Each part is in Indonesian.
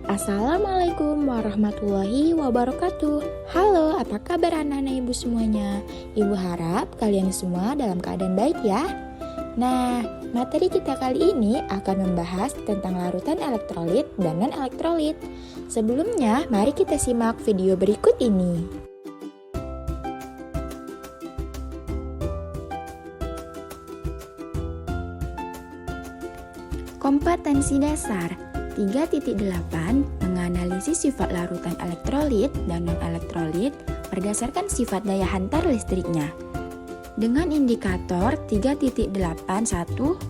Assalamualaikum warahmatullahi wabarakatuh. Halo, apa kabar anak-anak ibu semuanya? Ibu harap kalian semua dalam keadaan baik ya. Nah, materi kita kali ini akan membahas tentang larutan elektrolit dan non-elektrolit. Sebelumnya, mari kita simak video berikut ini. Kompetensi dasar 3.8 menganalisis sifat larutan elektrolit dan non-elektrolit berdasarkan sifat daya hantar listriknya. Dengan indikator 3.81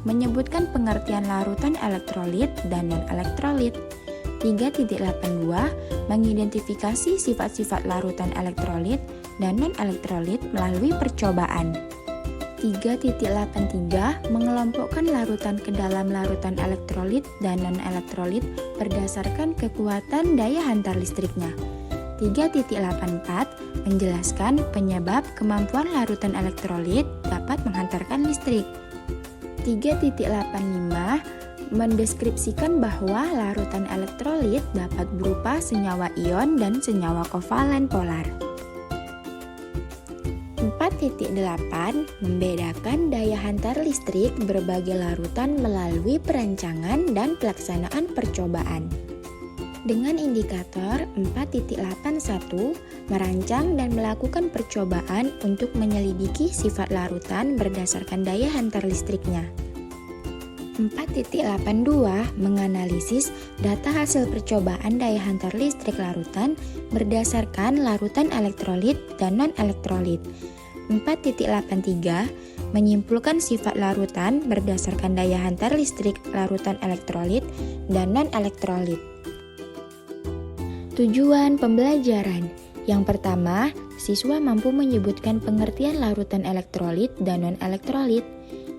menyebutkan pengertian larutan elektrolit dan non-elektrolit. 3.82 mengidentifikasi sifat-sifat larutan elektrolit dan non-elektrolit melalui percobaan. 3.83 mengelompokkan larutan ke dalam larutan elektrolit dan non-elektrolit berdasarkan kekuatan daya hantar listriknya. 3.84 menjelaskan penyebab kemampuan larutan elektrolit dapat menghantarkan listrik. 3.85 mendeskripsikan bahwa larutan elektrolit dapat berupa senyawa ion dan senyawa kovalen polar. 4.8 membedakan daya hantar listrik berbagai larutan melalui perancangan dan pelaksanaan percobaan. Dengan indikator 4.81 merancang dan melakukan percobaan untuk menyelidiki sifat larutan berdasarkan daya hantar listriknya. 4.82 menganalisis data hasil percobaan daya hantar listrik larutan berdasarkan larutan elektrolit dan non-elektrolit. 4.83 menyimpulkan sifat larutan berdasarkan daya hantar listrik larutan elektrolit dan non-elektrolit. Tujuan pembelajaran. Yang pertama, siswa mampu menyebutkan pengertian larutan elektrolit dan non-elektrolit.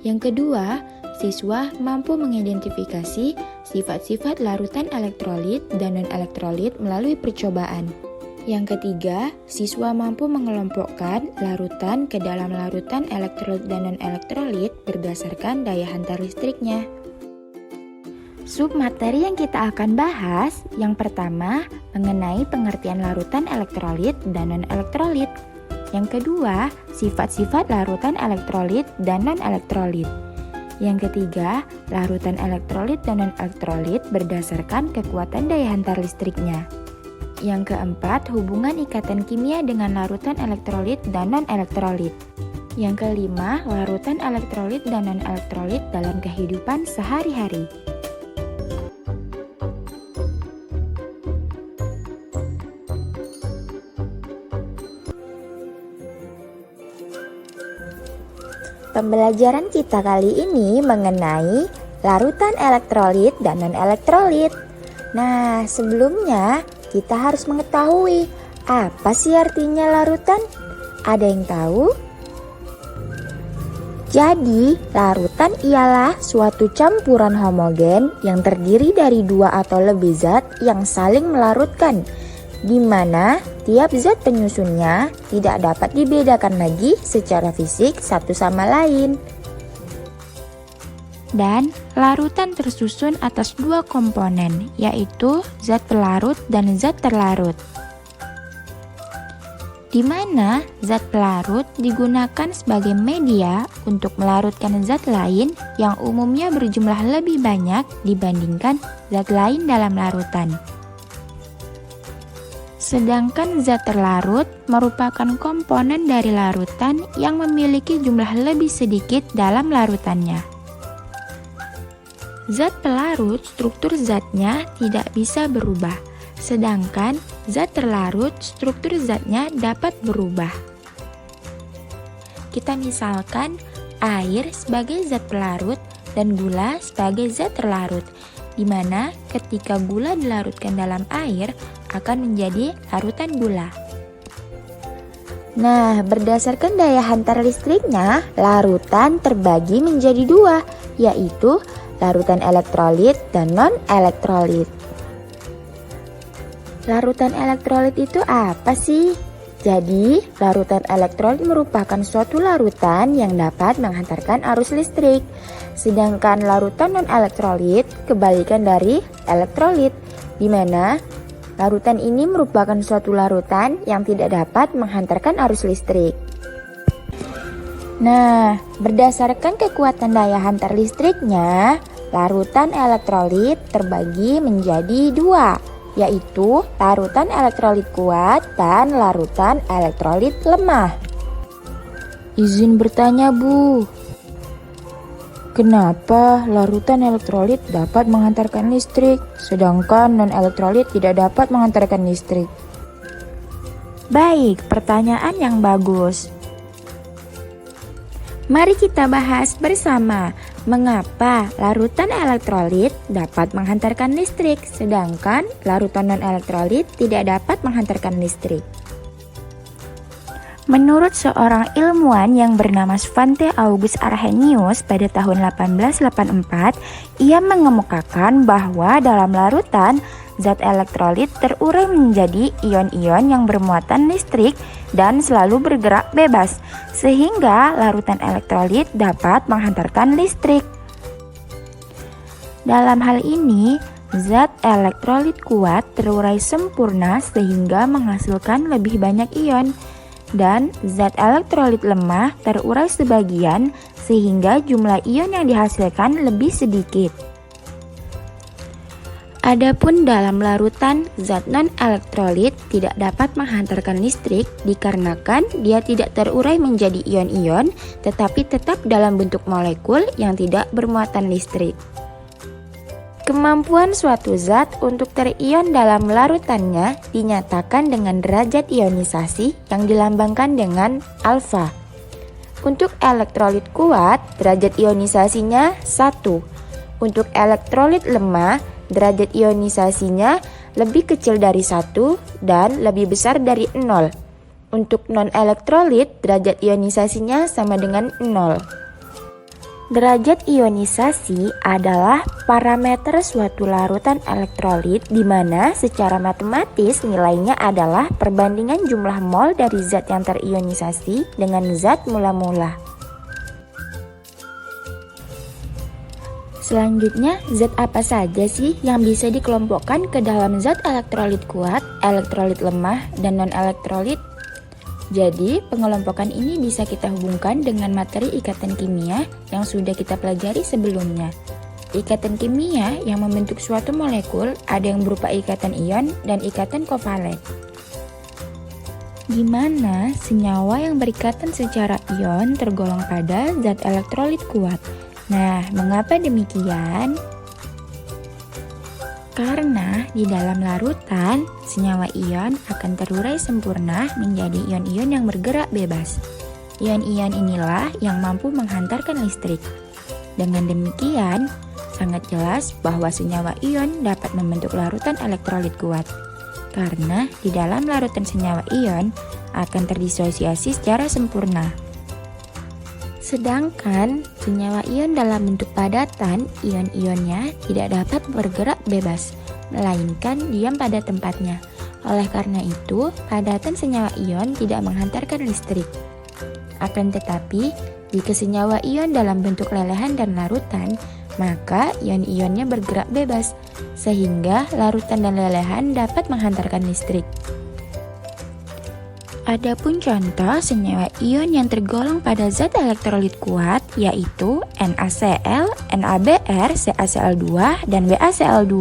Yang kedua, siswa mampu mengidentifikasi sifat-sifat larutan elektrolit dan non-elektrolit melalui percobaan. Yang ketiga, siswa mampu mengelompokkan larutan ke dalam larutan elektrolit dan non-elektrolit berdasarkan daya hantar listriknya. Submateri yang kita akan bahas, yang pertama, mengenai pengertian larutan elektrolit dan non-elektrolit. Yang kedua, sifat-sifat larutan elektrolit dan non-elektrolit. Yang ketiga, larutan elektrolit dan non-elektrolit berdasarkan kekuatan daya hantar listriknya. Yang keempat, hubungan ikatan kimia dengan larutan elektrolit dan non-elektrolit. Yang kelima, larutan elektrolit dan non-elektrolit dalam kehidupan sehari-hari. Pembelajaran kita kali ini mengenai larutan elektrolit dan non-elektrolit. Nah, sebelumnya kita harus mengetahui apa sih artinya larutan? Ada yang tahu? Jadi, larutan ialah suatu campuran homogen yang terdiri dari dua atau lebih zat yang saling melarutkan, di mana tiap zat penyusunnya tidak dapat dibedakan lagi secara fisik satu sama lain. Dan larutan tersusun atas dua komponen, yaitu zat pelarut dan zat terlarut. Di mana zat pelarut digunakan sebagai media untuk melarutkan zat lain yang umumnya berjumlah lebih banyak dibandingkan zat lain dalam larutan. Sedangkan zat terlarut merupakan komponen dari larutan yang memiliki jumlah lebih sedikit dalam larutannya. Zat pelarut, struktur zatnya tidak bisa berubah, sedangkan zat terlarut, struktur zatnya dapat berubah. Kita misalkan air sebagai zat pelarut dan gula sebagai zat terlarut, di mana ketika gula dilarutkan dalam air akan menjadi larutan gula. Nah, berdasarkan daya hantar listriknya, larutan terbagi menjadi dua, yaitu larutan elektrolit dan non-elektrolit. Larutan elektrolit itu apa sih? Jadi, larutan elektrolit merupakan suatu larutan yang dapat menghantarkan arus listrik. Sedangkan larutan non-elektrolit kebalikan dari elektrolit, di mana larutan ini merupakan suatu larutan yang tidak dapat menghantarkan arus listrik. Nah, berdasarkan kekuatan daya hantar listriknya, larutan elektrolit terbagi menjadi dua, yaitu larutan elektrolit kuat dan larutan elektrolit lemah. Izin bertanya, Bu. Kenapa larutan elektrolit dapat menghantarkan listrik, sedangkan non-elektrolit tidak dapat menghantarkan listrik? Baik, pertanyaan yang bagus. Mari kita bahas bersama mengapa larutan elektrolit dapat menghantarkan listrik, sedangkan larutan non-elektrolit tidak dapat menghantarkan listrik. Menurut seorang ilmuwan yang bernama Svante August Arrhenius pada tahun 1884, ia mengemukakan bahwa dalam larutan, zat elektrolit terurai menjadi ion-ion yang bermuatan listrik dan selalu bergerak bebas, sehingga larutan elektrolit dapat menghantarkan listrik. Dalam hal ini, zat elektrolit kuat terurai sempurna sehingga menghasilkan lebih banyak ion, dan zat elektrolit lemah terurai sebagian sehingga jumlah ion yang dihasilkan lebih sedikit. Adapun dalam larutan, zat non-elektrolit tidak dapat menghantarkan listrik dikarenakan dia tidak terurai menjadi ion-ion tetapi tetap dalam bentuk molekul yang tidak bermuatan listrik. Kemampuan suatu zat untuk terion dalam larutannya dinyatakan dengan derajat ionisasi yang dilambangkan dengan alfa. Untuk elektrolit kuat, derajat ionisasinya 1. Untuk elektrolit lemah, derajat ionisasinya lebih kecil dari 1 dan lebih besar dari 0. Untuk non-elektrolit, derajat ionisasinya sama dengan 0. Derajat ionisasi adalah parameter suatu larutan elektrolit di mana secara matematis nilainya adalah perbandingan jumlah mol dari zat yang terionisasi dengan zat mula-mula. Selanjutnya, zat apa saja sih yang bisa dikelompokkan ke dalam zat elektrolit kuat, elektrolit lemah, dan non-elektrolit? Jadi, pengelompokan ini bisa kita hubungkan dengan materi ikatan kimia yang sudah kita pelajari sebelumnya. Ikatan kimia yang membentuk suatu molekul ada yang berupa ikatan ion dan ikatan kovalen. Di mana senyawa yang berikatan secara ion tergolong pada zat elektrolit kuat. Nah, mengapa demikian? Karena di dalam larutan, senyawa ion akan terurai sempurna menjadi ion-ion yang bergerak bebas. Ion-ion inilah yang mampu menghantarkan listrik. Dengan demikian, sangat jelas bahwa senyawa ion dapat membentuk larutan elektrolit kuat. Karena di dalam larutan senyawa ion akan terdisosiasi secara sempurna. Sedangkan senyawa ion dalam bentuk padatan, ion-ionnya tidak dapat bergerak bebas, melainkan diam pada tempatnya. Oleh karena itu, padatan senyawa ion tidak menghantarkan listrik. Akan tetapi, jika senyawa ion dalam bentuk lelehan dan larutan, maka ion-ionnya bergerak bebas, sehingga larutan dan lelehan dapat menghantarkan listrik. Adapun contoh senyawa ion yang tergolong pada zat elektrolit kuat yaitu NaCl, NaBr, CaCl2, dan BaCl2.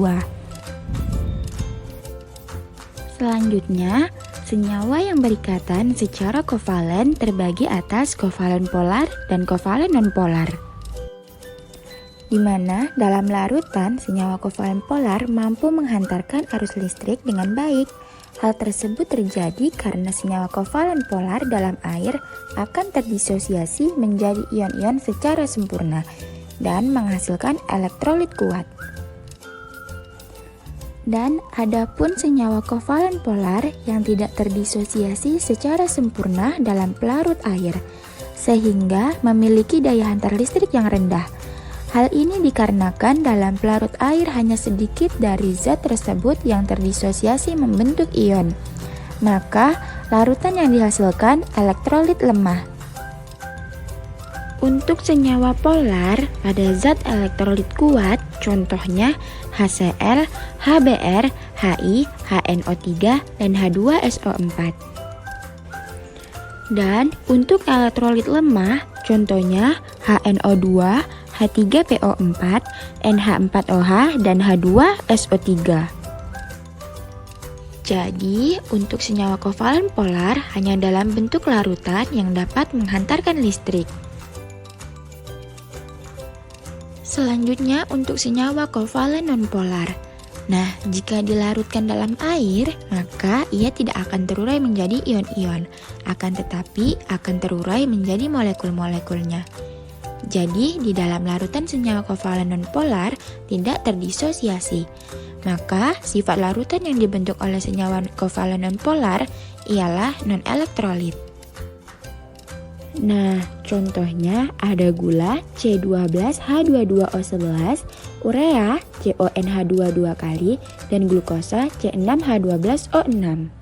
Selanjutnya, senyawa yang berikatan secara kovalen terbagi atas kovalen polar dan kovalen nonpolar. Di mana dalam larutan senyawa kovalen polar mampu menghantarkan arus listrik dengan baik. Hal tersebut terjadi karena senyawa kovalen polar dalam air akan terdisosiasi menjadi ion-ion secara sempurna dan menghasilkan elektrolit kuat. Dan adapun senyawa kovalen polar yang tidak terdisosiasi secara sempurna dalam pelarut air, sehingga memiliki daya hantar listrik yang rendah. Hal ini dikarenakan dalam pelarut air hanya sedikit dari zat tersebut yang terdisosiasi membentuk ion. Maka, larutan yang dihasilkan elektrolit lemah. Untuk senyawa polar pada zat elektrolit kuat, contohnya HCl, HBr, Hi, HNO3, dan H2SO4. Dan untuk elektrolit lemah, contohnya HNO2, H3PO4, NH4OH, dan H2SO3. Jadi, untuk senyawa kovalen polar hanya dalam bentuk larutan yang dapat menghantarkan listrik. Selanjutnya untuk senyawa kovalen nonpolar. Nah, jika dilarutkan dalam air, maka ia tidak akan terurai menjadi ion-ion, akan tetapi akan terurai menjadi molekul-molekulnya. Jadi, di dalam larutan senyawa kovalen nonpolar tidak terdisosiasi. Maka, sifat larutan yang dibentuk oleh senyawa kovalen nonpolar ialah non-elektrolit. Nah, contohnya ada gula C12H22O11, urea CONH2 2 kali, dan glukosa C6H12O6.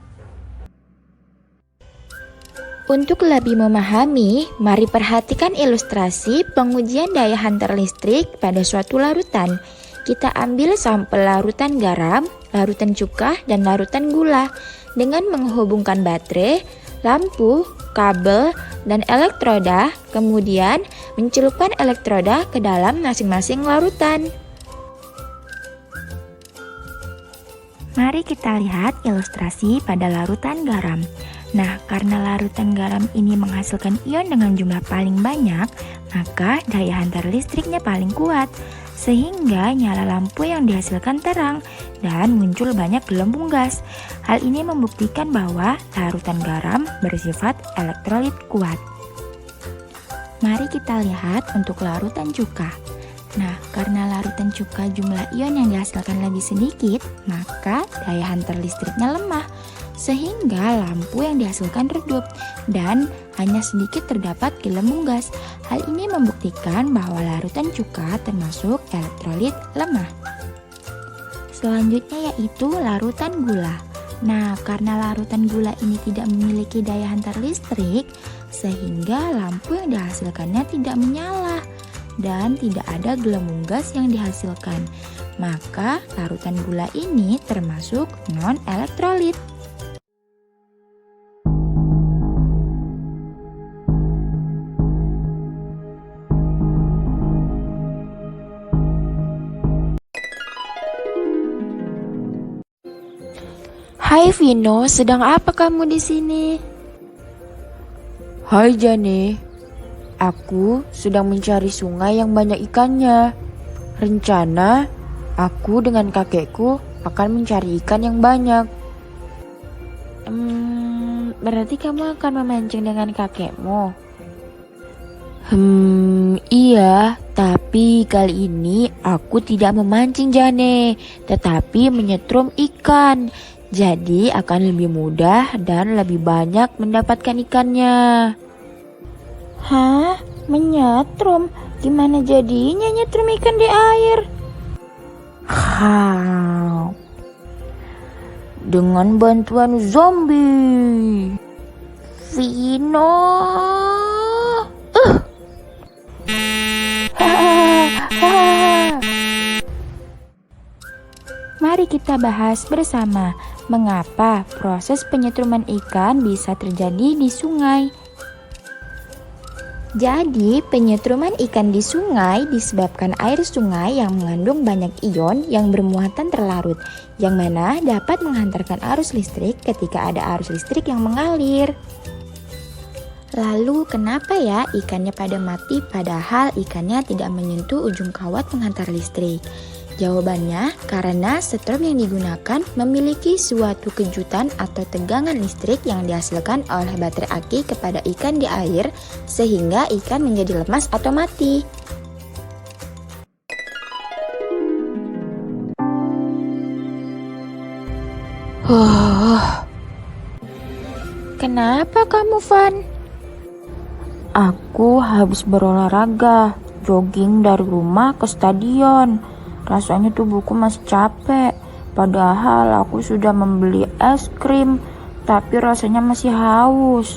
Untuk lebih memahami, mari perhatikan ilustrasi pengujian daya hantar listrik pada suatu larutan. Kita ambil sampel larutan garam, larutan cuka, dan larutan gula dengan menghubungkan baterai, lampu, kabel, dan elektroda, kemudian mencelupkan elektroda ke dalam masing-masing larutan. Mari kita lihat ilustrasi pada larutan garam. Nah, karena larutan garam ini menghasilkan ion dengan jumlah paling banyak, maka daya hantar listriknya paling kuat, sehingga nyala lampu yang dihasilkan terang dan muncul banyak gelembung gas. Hal ini membuktikan bahwa larutan garam bersifat elektrolit kuat. Mari kita lihat untuk larutan cuka. Nah, karena larutan cuka jumlah ion yang dihasilkan lebih sedikit, maka daya hantar listriknya lemah, sehingga lampu yang dihasilkan redup dan hanya sedikit terdapat gelembung gas. Hal ini membuktikan bahwa larutan cuka termasuk elektrolit lemah. Selanjutnya yaitu larutan gula. Nah, karena larutan gula ini tidak memiliki daya hantar listrik, sehingga lampu yang dihasilkannya tidak menyala dan tidak ada gelembung gas yang dihasilkan. Maka larutan gula ini termasuk non-elektrolit. Hai Vino, sedang apa kamu di sini? Hai Jane, aku sedang mencari sungai yang banyak ikannya. Rencana, aku dengan kakekku akan mencari ikan yang banyak. Berarti kamu akan memancing dengan kakekmu? Iya, tapi kali ini aku tidak memancing Jane, tetapi menyetrum ikan. Jadi akan lebih mudah dan lebih banyak mendapatkan ikannya. Hah? Menyetrum? Gimana jadinya nyetrum ikan di air? Dengan bantuan zombie. Vino. Mari kita bahas bersama mengapa proses penyetruman ikan bisa terjadi di sungai. Jadi, penyetruman ikan di sungai disebabkan air sungai yang mengandung banyak ion yang bermuatan terlarut, yang mana dapat menghantarkan arus listrik ketika ada arus listrik yang mengalir. Lalu, kenapa ya ikannya pada mati padahal ikannya tidak menyentuh ujung kawat penghantar listrik? Jawabannya, karena setrum yang digunakan memiliki suatu kejutan atau tegangan listrik yang dihasilkan oleh baterai aki kepada ikan di air, sehingga ikan menjadi lemas atau mati. Kenapa kamu, Van? Aku habis berolahraga, jogging dari rumah ke stadion. Rasanya tubuhku masih capek, padahal aku sudah membeli es krim, tapi rasanya masih haus.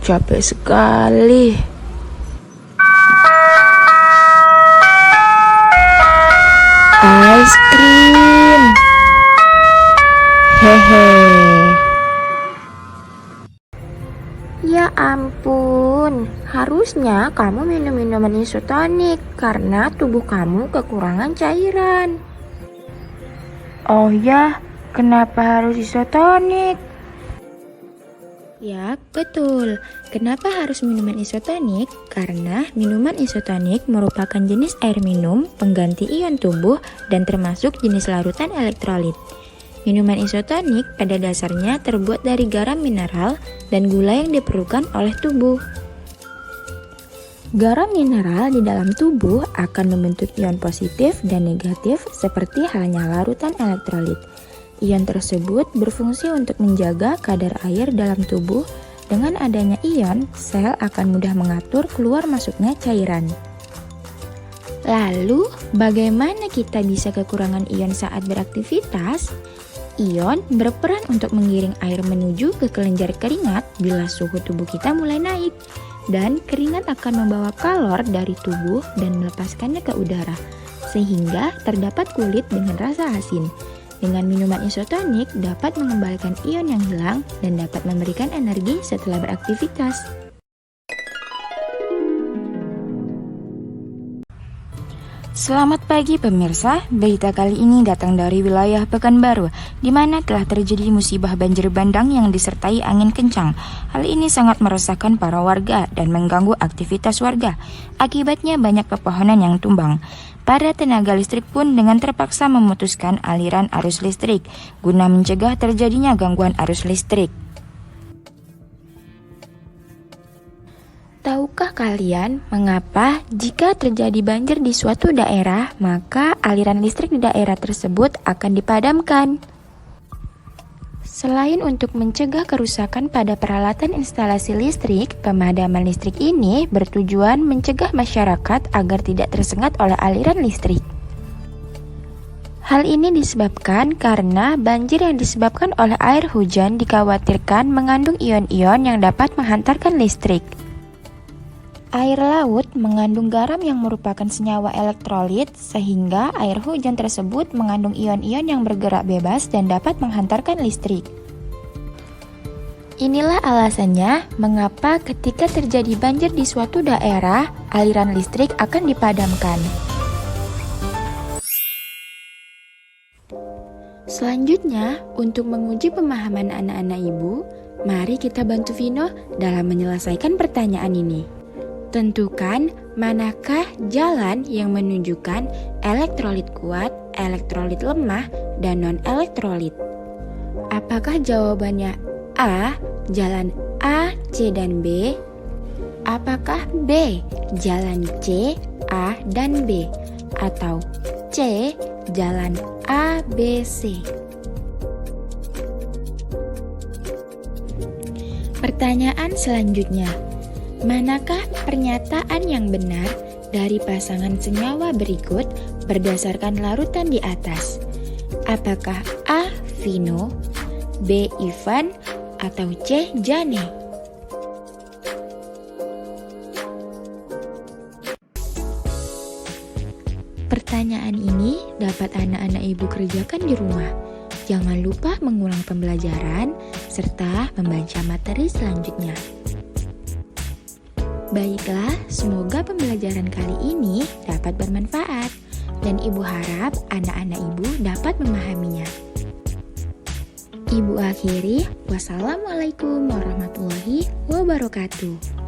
Capek sekali. Es krim. Hehe. Ya ampun, harusnya kamu minum minuman isotonik karena tubuh kamu kekurangan cairan. Oh ya, kenapa harus isotonik? Ya, betul. Kenapa harus minuman isotonik? Karena minuman isotonik merupakan jenis air minum pengganti ion tubuh dan termasuk jenis larutan elektrolit. Minuman isotonik pada dasarnya terbuat dari garam mineral dan gula yang diperlukan oleh tubuh. Garam mineral di dalam tubuh akan membentuk ion positif dan negatif seperti halnya larutan elektrolit. Ion tersebut berfungsi untuk menjaga kadar air dalam tubuh. Dengan adanya ion, sel akan mudah mengatur keluar masuknya cairan. Lalu, bagaimana kita bisa kekurangan ion saat beraktivitas? Ion berperan untuk mengiring air menuju ke kelenjar keringat bila suhu tubuh kita mulai naik. Dan keringat akan membawa kalor dari tubuh dan melepaskannya ke udara, sehingga terdapat kulit dengan rasa asin. Dengan minuman isotonik dapat mengembalikan ion yang hilang dan dapat memberikan energi setelah beraktivitas. Selamat pagi pemirsa, berita kali ini datang dari wilayah Pekanbaru, di mana telah terjadi musibah banjir bandang yang disertai angin kencang. Hal ini sangat meresahkan para warga dan mengganggu aktivitas warga. Akibatnya banyak pepohonan yang tumbang. Para tenaga listrik pun dengan terpaksa memutuskan aliran arus listrik, guna mencegah terjadinya gangguan arus listrik. Tahukah kalian mengapa jika terjadi banjir di suatu daerah, maka aliran listrik di daerah tersebut akan dipadamkan? Selain untuk mencegah kerusakan pada peralatan instalasi listrik, pemadaman listrik ini bertujuan mencegah masyarakat agar tidak tersengat oleh aliran listrik. Hal ini disebabkan karena banjir yang disebabkan oleh air hujan dikhawatirkan mengandung ion-ion yang dapat menghantarkan listrik. Air laut mengandung garam yang merupakan senyawa elektrolit, sehingga air hujan tersebut mengandung ion-ion yang bergerak bebas dan dapat menghantarkan listrik. Inilah alasannya mengapa ketika terjadi banjir di suatu daerah, aliran listrik akan dipadamkan. Selanjutnya, untuk menguji pemahaman anak-anak ibu, mari kita bantu Vino dalam menyelesaikan pertanyaan ini. Tentukan manakah jalan yang menunjukkan elektrolit kuat, elektrolit lemah, dan non-elektrolit. Apakah jawabannya A, jalan A, C, dan B? Apakah B, jalan C, A, dan B? Atau C, jalan A, B, C? Pertanyaan selanjutnya. Manakah pernyataan yang benar dari pasangan senyawa berikut berdasarkan larutan di atas? Apakah A. Vino, B. Ivan, atau C. Jane? Pertanyaan ini dapat anak-anak ibu kerjakan di rumah. Jangan lupa mengulang pembelajaran serta membaca materi selanjutnya. Baiklah, semoga pembelajaran kali ini dapat bermanfaat dan ibu harap anak-anak ibu dapat memahaminya. Ibu akhiri, wassalamualaikum warahmatullahi wabarakatuh.